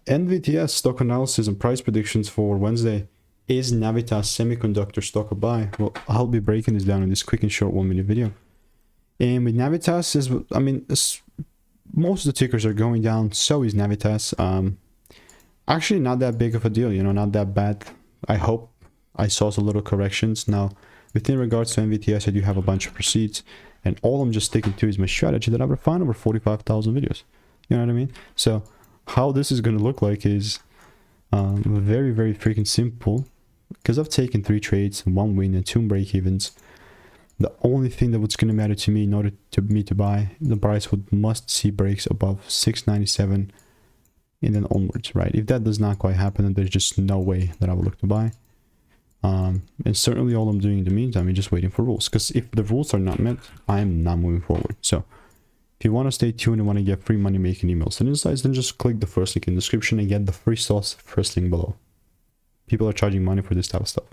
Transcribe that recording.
NVTS stock analysis and price predictions for Wednesday. Is Navitas Semiconductor stock a buy? Well, I'll be breaking this down in this quick and short 1-minute video. And with Navitas, most of the tickers are going down. So is Navitas. Actually, not that big of a deal. You know, not that bad. I hope I saw some little corrections. Now, within regards to NVTS, I do have a bunch of receipts, and all I'm just sticking to is my strategy that I've refined over 45,000 videos. You know what I mean? So how this is going to look like is very, very freaking simple, because I've taken 3 trades, 1 win and 2 break-evens. The only thing that what's going to matter to me in order to me to buy, the price must see breaks above 697 and then onwards, right? If that does not quite happen, then there's just no way that I will look to buy. And certainly all I'm doing in the meantime is just waiting for rules, because if the rules are not met, I am not moving forward. So if you want to stay tuned and want to get free money making emails and insights, then just click the first link in the description and get the free sauce first link below. People are charging money for this type of stuff.